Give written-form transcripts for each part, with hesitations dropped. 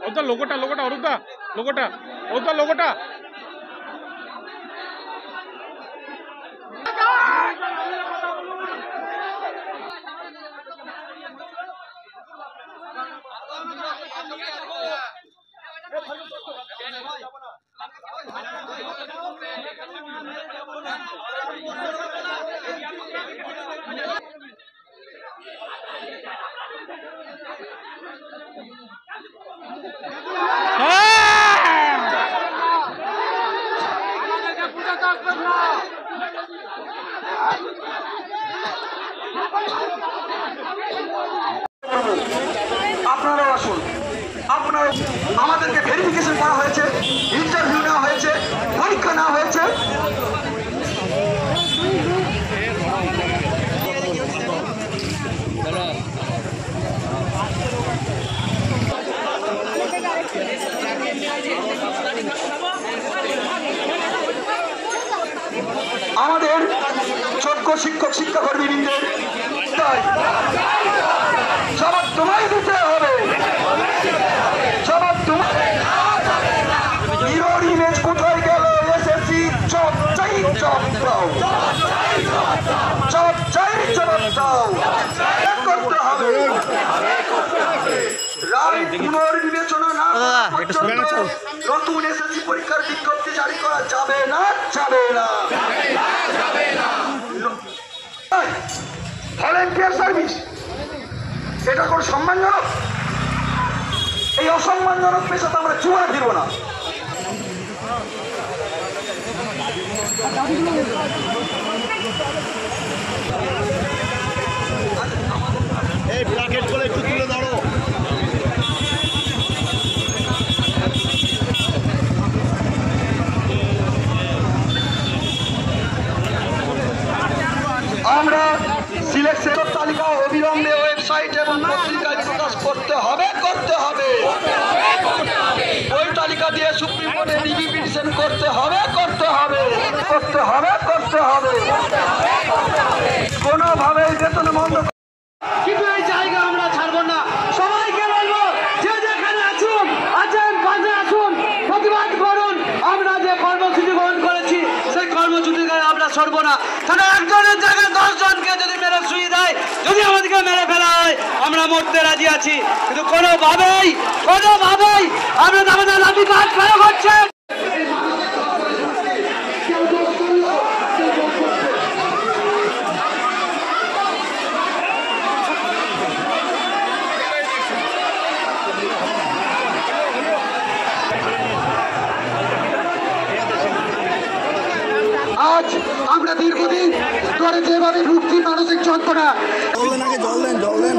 ওটা লোগোটা লোগোটা অরুদা লোগোটা ওটা লোগোটা আপনারা আসুন, আপনারা আমাদেরকে ভেরিফিকেশন করা হয়েছে, ইন্টারভিউ নেওয়া হয়েছে, পরীক্ষা নেওয়া হয়েছে। আমাদের যোগ্য শিক্ষক শিক্ষাকর্মীদের জবাব তোমায় দিতে হবে, জবাব তোমার। হিরোর ইমেজ কোথায় গেল? এসেছি জব চাই, জব দাও, জব চাই, জবাব দাও করতে হবে। রায় পুনর্বিবেচনা না পর্যন্ত নতুন এসএসসি পরীক্ষার বিজ্ঞপ্তি জারি করা যাবে না, যাবে না। ভলেন্টিয়ার সার্ভিস এটা কোন সম্মানজনক? এই অসম্মানজনক পেশাতে আমরা চুয়া দিব না। এই প্ল্যাকেট গুলো একটু তুলে ধরো। আমরা সিলেকশন তালিকা অবিলম্বে ওয়েবসাইট এবং পত্রিকায় প্রকাশ করতে হবে, করতে হবে। ওই তালিকা দিয়ে সুপ্রিম কোর্টে রিভিউ পিটিশন করতে হবে, করতে হবে, করতে হবে, করতে হবে। কোনোভাবেই বেতন বন্ধ, কিন্তু এই জায়গা আমরা ছাড়বো না। সবাইকে বলবো, যে যেখানে আসুন, আছেন কাজে আসুন, প্রতিবাদ করুন। আমরা যে কর্মসূচি গ্রহণ করেছি সেই কর্মসূচিকে আমরা সরবো না। তাহলে একজনের জায়গায় 10 জনকে যদি মেরে শুয়ে দেয়, যদি আমাদেরকে মেরে ফেলা হয়, আমরা মরতে রাজি আছি। কিন্তু কোনোভাবেই আমরা আমাদের লাঠি কাজ ফেলা করছে। আজ আমরা দীর্ঘদিন ধরে যেভাবে ভুগছি মানসিক যন্ত্রণা, জল দেন, জল দেন।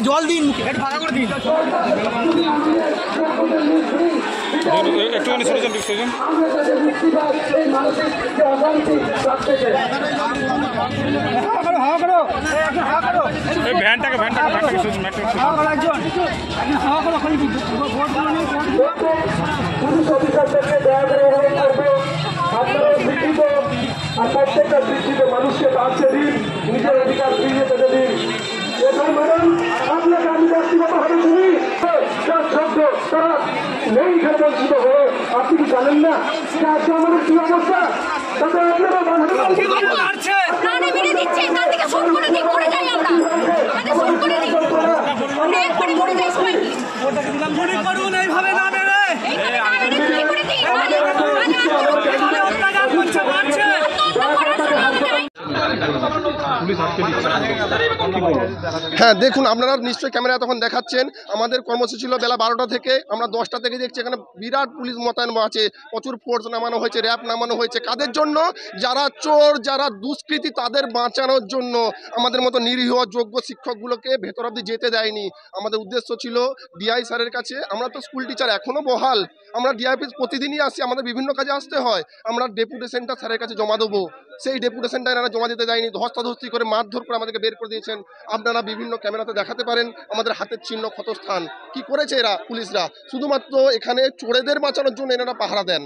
জল দিন, ফাঁকা করে দিন। একটুখানি সরে যান, ভ্যানটাকে পুলিশ অফিসারদেরকে দয়া করে অনুরোধ করবো, আপনারা শিক্ষিত আর প্রত্যেকটা শিক্ষিত মানুষকে বাঁচতে দিন, নিজের অধিকার ফিরিয়ে পেতে দিন। তারা নেই এখানে বঞ্চিত হয়ে। আপনি কি জানেন না যে আজকে আমাদের কি অবস্থা? তাতে আপনারা প্রাণে মেরে দিচ্ছে, তার থেকে ফোন করে দিই, করে যাই আমরা, আমাদের ফোন করে দিই, এক করে করে যাই সবাই। গুলি করুন এইভাবে না মেরে, এইভাবে না মেরে গুলি করে দিই, মানে অত্যাচার করছে, মারছে। হ্যাঁ, দেখুন আপনারা নিশ্চয়ই ক্যামেরা তখন দেখাচ্ছেন। আমাদের কর্মসূচি ছিল বেলা 12টা থেকে, আমরা 10টা থেকে দেখছি এখানে বিরাট পুলিশ মোতায়েন আছে, প্রচুর ফোর্স নামানো হয়েছে, র্যাব নামানো হয়েছে। কাদের জন্য? যারা চোর, যারা দুষ্কৃতী, তাদের বাঁচানোর জন্য। আমাদের মতো নিরীহ যোগ্য শিক্ষকগুলোকে ভেতর অবধি যেতে দেয়নি। আমাদের উদ্দেশ্য ছিল ডিআই স্যারের কাছে, আমরা তো স্কুল টিচার এখনও বহাল, আমরা ডিআই অফিস প্রতিদিনই আসি, আমাদের বিভিন্ন কাজে আসতে হয়। আমরা ডেপুটেশনটা স্যারের কাছে জমা দেবো, সেই ডেপুটেশনটা এনারা জমা দিতে দেয়নি, ধস্তাধস্তি করে মারধর করে আমাদেরকে বের করে দিয়েছেন। আপনারা বিভিন্ন ক্যামেরাতে দেখাতে পারেন আমাদের হাতের চিহ্ন, ক্ষতস্থান। কি করেছে এরা পুলিশরা? শুধুমাত্র এখানে চোরেদের বাঁচানোর জন্য এনারা পাহারা দেন।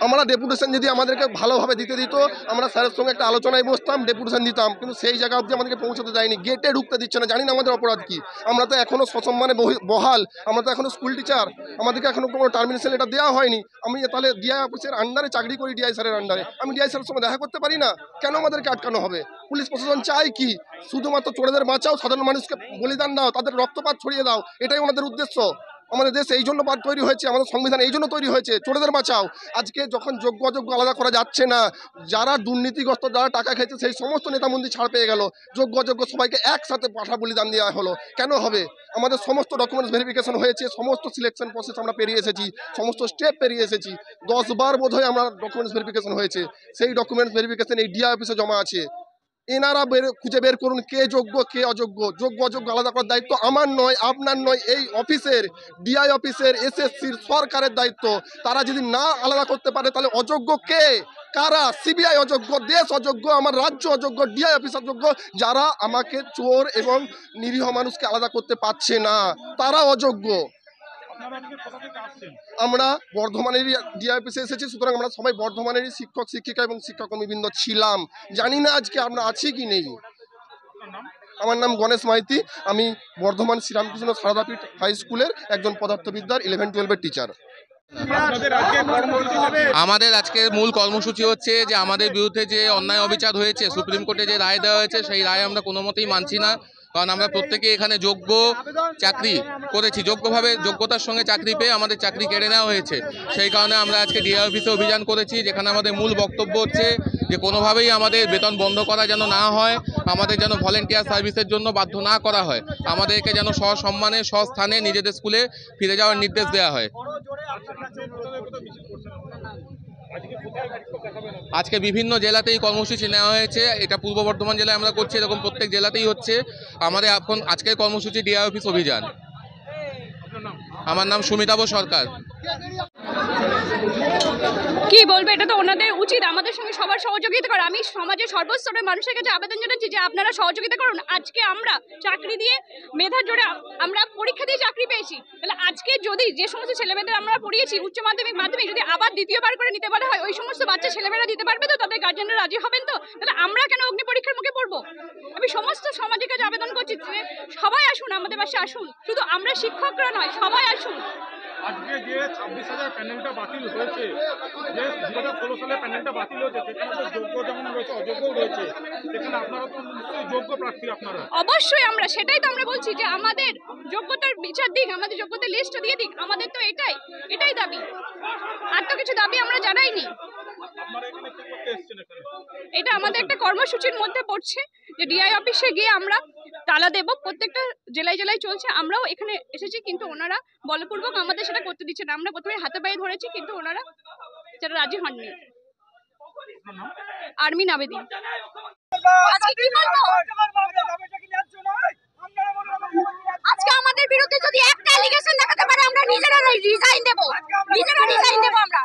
আমরা ডেপুটেশন যদি আমাদেরকে ভালোভাবে দিতে দিত, আমরা স্যারের সঙ্গে একটা আলোচনায় বসতাম, ডেপুটেশন দিতাম, কিন্তু সেই জায়গা অবধি আমাদেরকে পৌঁছতে দেয়নি, গেটে ঢুকতে দিচ্ছে না। জানি না আমাদের অপরাধ কি? আমরা তো এখনো সসম্মানে বহাল, আমরা তো এখনো স্কুল টিচার, আমাদেরকে এখনো কোনো টার্মিনেশন এটা দেওয়া হয়নি। আমি তাহলে ডিআই অফিসের আন্ডারে চাকরি করি, ডিআই স্যারের আন্ডারে, আমি ডিআই স্যারের সঙ্গে দেখা করতে পারি না? কেন আমাদেরকে আটকানো হবে? পুলিশ প্রশাসন চায় কি? শুধুমাত্র চোরেদের বাঁচাও, সাধারণ মানুষকে বলিদান দাও, তাদের রক্তপাত ছড়িয়ে দাও, এটাই ওনাদের উদ্দেশ্য। আমাদের দেশ এই জন্য তৈরি হয়েছে, আমাদের সংবিধান এই জন্য তৈরি হয়েছে, চোরেদের বাঁচাও। আজকে যখন যোগ্য অযোগ্য আলাদা করা যাচ্ছে না, যারা দুর্নীতিগ্রস্ত, যারা টাকা খেয়েছে, সেই সমস্ত নেতামন্ত্রী ছাড় পেয়ে গেল, যোগ্য অযোগ্য সবাইকে একসাথে পাঠা বলিদান দেওয়া হলো। কেন হবে? আমাদের সমস্ত ডকুমেন্টস ভেরিফিকেশন হয়েছে, সমস্ত সিলেকশন প্রসেস আমরা পেরিয়ে এসেছি, সমস্ত স্টেপ পেরিয়ে এসেছি। 10 বার বোধহয় আমরা ডকুমেন্টস ভেরিফিকেশন হয়েছে, সেই ডকুমেন্টস ভেরিফিকেশন এই ডিআই অফিসে জমা আছে। এনারা খুঁজে বের করুন কে যোগ্য কে অযোগ্য। যোগ্য অযোগ্য আলাদা করার দায়িত্ব আমার নয়, আপনার নয়, এই অফিসের, ডিআই অফিসের, এসএসসির, সরকারের দায়িত্ব। তারা যদি না আলাদা করতে পারে তাহলে অযোগ্য কে? কারা? সিবিআই অযোগ্য, দেশ অযোগ্য, আমার রাজ্য অযোগ্য, ডিআই অফিস অযোগ্য। যারা আমাকে চোর এবং নিরীহ মানুষকে আলাদা করতে পারছে না, তারা অযোগ্য। আমরা বর্ধমানেরই ডিআই অফিসে এসেছি, সুতরাং আমরা সবাই বর্ধমানেরই শিক্ষক শিক্ষিকা এবং শিক্ষাকর্মীবৃন্দ ছিলাম। জানি না আজকে আমরা আছি কি নেই। আমার নাম গণেশ মাইতি, আমি বর্ধমান শ্রীরামকৃষ্ণ সারদাপীঠ হাই স্কুলের একজন পদার্থবিদ্যার 11-12-এর টিচার। আমাদের আজকে মূল কর্মসূচি হচ্ছে যে আমাদের বিরুদ্ধে যে অন্যায় অবিচার হয়েছে, সুপ্রিম কোর্টে যে রায় দেওয়া হয়েছে, সেই রায় আমরা কোনো মতেই মানছি না। কারণ আমরা প্রত্যেকে এখানে যোগ্য চাকরি করেছি, যোগ্যভাবে যোগ্যতার সঙ্গে চাকরি পেয়ে আমাদের চাকরি কেড়ে নেওয়া হয়েছে। সেই কারণে আমরা আজকে ডিআই অফিসে অভিযান করেছি, যেখানে আমাদের মূল বক্তব্য হচ্ছে যে কোনোভাবেই আমাদের বেতন বন্ধ করা যেন না হয়, আমাদের যেন ভলেন্টিয়ার সার্ভিসের জন্য বাধ্য না করা হয়, আমাদেরকে যেন সসম্মানে স্বস্থানে নিজেদের স্কুলে ফিরে যাওয়ার নির্দেশ দেওয়া হয়। আজকে বিভিন্ন জেলাতেই কর্মসূচি নেওয়া হয়েছে, এটা পূর্ব বর্ধমান জেলায় আমরা করছি, এরকম প্রত্যেক জেলাতেই হচ্ছে। আমাদের এখন আজকের কর্মসূচি ডিআই অফিস অভিযান। আমার নাম সুমিতাভ সরকার। কি বলবো, এটা তো ওনাদের উচিত আমাদের সঙ্গে সবার সহযোগিতা করা। আমি সমাজের সর্বস্তরের মানুষের কাছে আবেদন জানাচ্ছি যে আপনারা সহযোগিতা করুন। আজকে আমরা চাকরি দিয়ে মেধার জোরে আমরা পরীক্ষা দিয়ে চাকরি পেয়েছি, তাহলে আজকে যদি যে সমস্ত ছেলেমেয়েদের আমরা পড়িয়েছি উচ্চ মাধ্যমিক মাধ্যমিক, যদি আবার দ্বিতীয়বার করে নিতে বলা হয়, ওই সমস্ত বাচ্চা ছেলেমেয়েরা দিতে পারবে তো? তাদের গার্জেনরা রাজি হবেন তো? তাহলে আমরা কেন অগ্নি পরীক্ষার মুখে পড়বো? আমি সমস্ত সমাজের কাছে আবেদন করছি যে সবাই আসুন, আমাদের পাশে আসুন, শুধু আমরা শিক্ষকরা নয়, সবাই আসুন। আজকে যে 26,000 প্যানেলটা বাতিল হয়েছে, যে 2016 সালে প্যানেলটা বাতিল হয়েছে, সেখানে তো যোগ্য যেমন রয়েছে অযোগ্যও রয়েছে, সেখানে আপনারা তো নিশ্চয়ই যোগ্য প্রার্থী। আপনারা অবশ্যই, আমরা সেটাই তো আমরা বলছি যে আমাদের যোগ্যতার বিচার দিক, আমাদের যোগ্যতার লিস্টটা দিয়ে দিক। আমাদের তো এটাই দাবি, আর তো কিছু দাবি আমরা জানাইনি। এটা আমাদের একটা কর্মসূচির মধ্যে পড়ছে যে ডিআই অফিসে গিয়ে আমরা তালা দেব, প্রত্যেকটা জেলায় জেলায় চলছে। আমরাও এখানে এসেছি, কিন্তু ওনারা বলপূর্বক আমাদের সেটা করতে দিচ্ছে না। আমরা প্রথমে হাতে পায়ে ধরেছি, কিন্তু ওনারা সেটা রাজি হননি। আরমিন আবেদিন। আজকে আমাদের বিরুদ্ধে যদি একটা অ্যালিগেশন দেখাতে পারে, আমরা নিজেরা রিজাইন দেব আমরা।